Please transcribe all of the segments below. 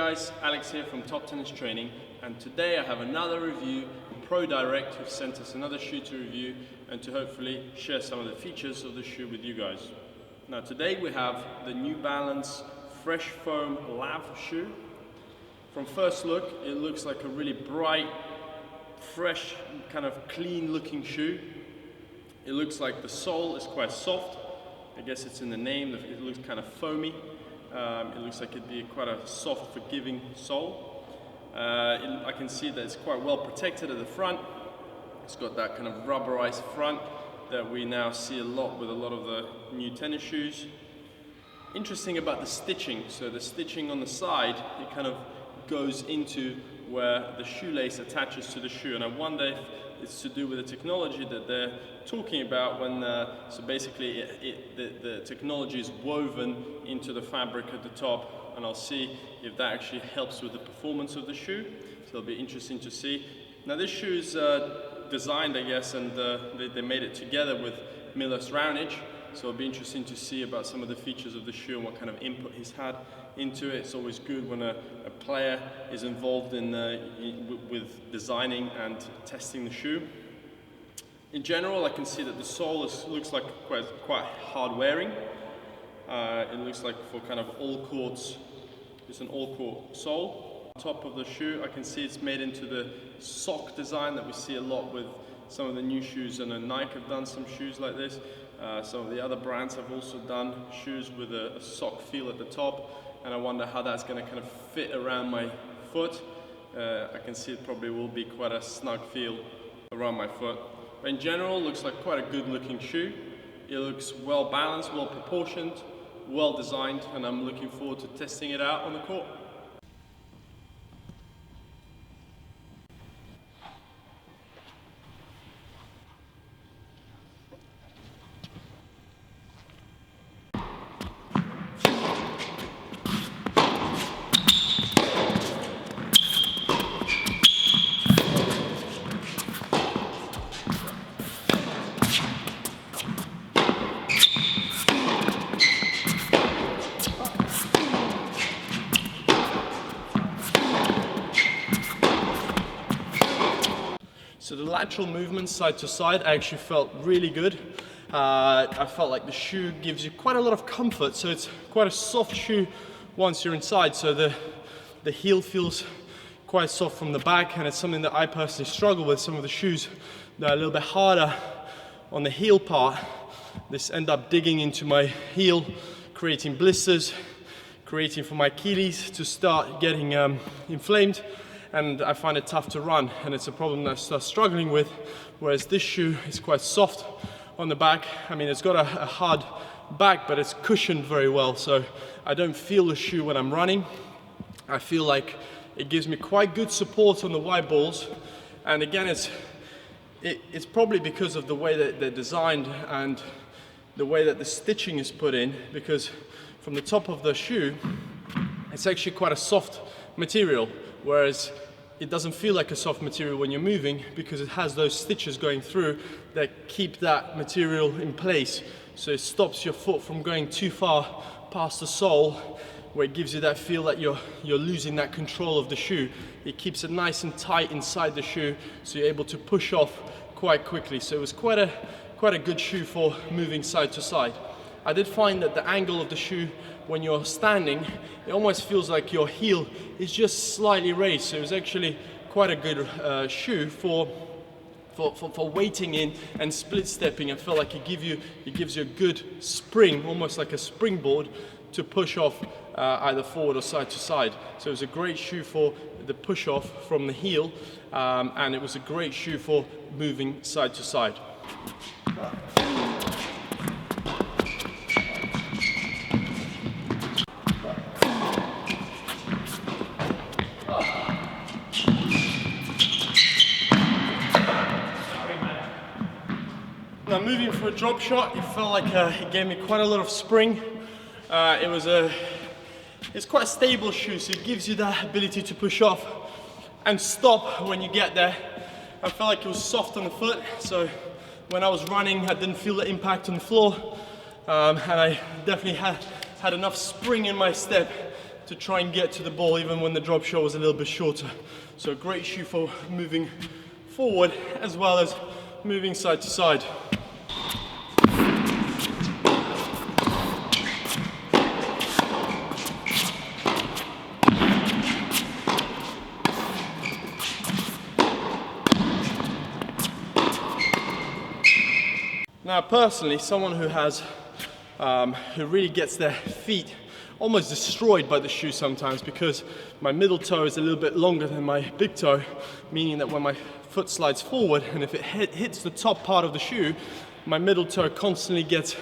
guys, Alex here from Top Tennis Training, and today I have another review from Pro Direct, who sent us another shoe to review and to hopefully share some of the features of the shoe with you guys. Now today we have the New Balance FreshFoam LAV shoe. From first look, it looks like a really bright, fresh, kind of clean looking shoe. It looks like the sole is quite soft. I guess it's in the name, it looks kind of foamy. It looks like it'd be quite a soft, forgiving sole. I can see that it's quite well protected at the front. It's got that kind of rubberized front that we now see a lot with a lot of the new tennis shoes. Interesting about the stitching. So the stitching on the side, it kind of goes into where the shoelace attaches to the shoe, and I wonder if it's to do with the technology that they're talking about when, so basically the technology is woven into the fabric at the top, and I'll see if that actually helps with the performance of the shoe. So it'll be interesting to see. Now this shoe is designed, I guess, and they made it together with Milos Raonic, so it'll be interesting to see about some of the features of the shoe and what kind of input he's had into it. It's always good when a player is involved in with designing and testing the shoe. In general, I can see that the sole looks like quite hard wearing. It looks like for kind of all courts, it's an all court sole. On top of the shoe, I can see it's made into the sock design that we see a lot with some of the new shoes, and Nike have done some shoes like this. Some of the other brands have also done shoes with a sock feel at the top, and I wonder how that's going to kind of fit around my foot. I can see it probably will be quite a snug feel around my foot. But in general, it looks like quite a good looking shoe. It looks well balanced, well proportioned, well designed, and I'm looking forward to testing it out on the court. So the lateral movement side to side I actually felt really good. I felt like the shoe gives you quite a lot of comfort, so it's quite a soft shoe once you're inside. So the heel feels quite soft from the back, and it's something that I personally struggle with. Some of the shoes that are a little bit harder on the heel part, this end up digging into my heel, creating blisters, creating for my Achilles to start getting inflamed. And I find it tough to run, and it's a problem that I start struggling with, whereas this shoe is quite soft on the back. I mean, it's got a hard back, but it's cushioned very well, so I don't feel the shoe when I'm running. I feel like it gives me quite good support on the wide balls, and again, it's probably because of the way that they're designed and the way that the stitching is put in, because from the top of the shoe, it's actually quite a soft material, whereas it doesn't feel like a soft material when you're moving, because it has those stitches going through that keep that material in place. So it stops your foot from going too far past the sole, where it gives you that feel that you're losing that control of the shoe. It keeps it nice and tight inside the shoe, so you're able to push off quite quickly. So it was quite a good shoe for moving side to side. I did find that the angle of the shoe when you're standing, it almost feels like your heel is just slightly raised. So it was actually quite a good shoe for weighting in and split stepping. I felt like it gives you a good spring, almost like a springboard, to push off either forward or side to side. So it was a great shoe for the push off from the heel, and it was a great shoe for moving side to side. Now moving for a drop shot, it felt like it gave me quite a lot of spring. It's quite a stable shoe, so it gives you that ability to push off and stop when you get there. I felt like it was soft on the foot, so when I was running, I didn't feel the impact on the floor, and I definitely had enough spring in my step to try and get to the ball even when the drop shot was a little bit shorter. So a great shoe for moving forward as well as moving side to side. Now personally, someone who has who really gets their feet almost destroyed by the shoe sometimes, because my middle toe is a little bit longer than my big toe, meaning that when my foot slides forward and if it hits the top part of the shoe, my middle toe constantly gets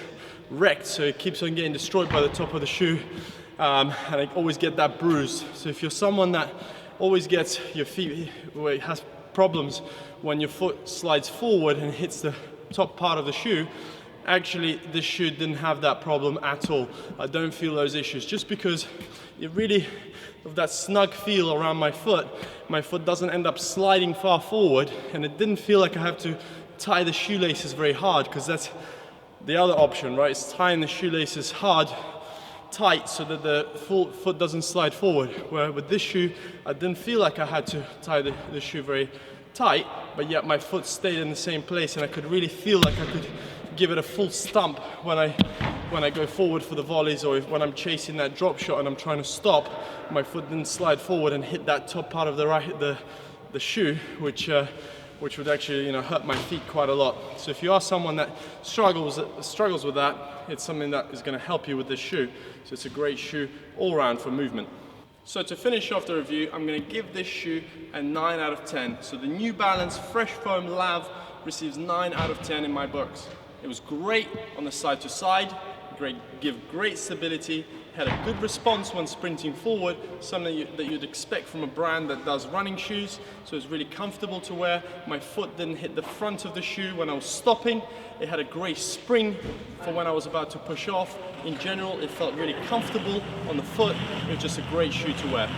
wrecked, so it keeps on getting destroyed by the top of the shoe, and I always get that bruise. So if you're someone that always gets your feet, where it has problems when your foot slides forward and hits the top part of the shoe, actually this shoe didn't have that problem at all. I don't feel those issues, just because it really, of that snug feel around my foot doesn't end up sliding far forward, and it didn't feel like I have to tie the shoelaces very hard, because that's the other option, right? It's tying the shoelaces tight so that the full foot doesn't slide forward. Where with this shoe, I didn't feel like I had to tie the shoe very tight, but yet my foot stayed in the same place, and I could really feel like I could give it a full stump when I go forward for the volleys, or when I'm chasing that drop shot and I'm trying to stop, my foot didn't slide forward and hit that top part of the shoe, which would actually, hurt my feet quite a lot. So if you are someone that struggles with that, it's something that is going to help you with this shoe. So it's a great shoe all around for movement. So to finish off the review, I'm going to give this shoe a 9 out of 10. So the New Balance FreshFoam LAV receives 9 out of 10 in my books. It was great on the side to side, give great stability, had a good response when sprinting forward, something that you'd expect from a brand that does running shoes. So it's really comfortable to wear. My foot didn't hit the front of the shoe when I was stopping. It had a great spring for when I was about to push off. In general, it felt really comfortable on the foot. It was just a great shoe to wear.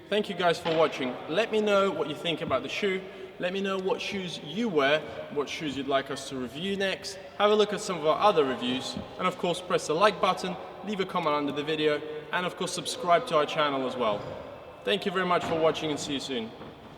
Thank you guys for watching. Let me know what you think about the shoe. Let me know what shoes you wear, what shoes you'd like us to review next. Have a look at some of our other reviews, and of course press the like button, leave a comment under the video, and of course subscribe to our channel as well. Thank you very much for watching, and see you soon.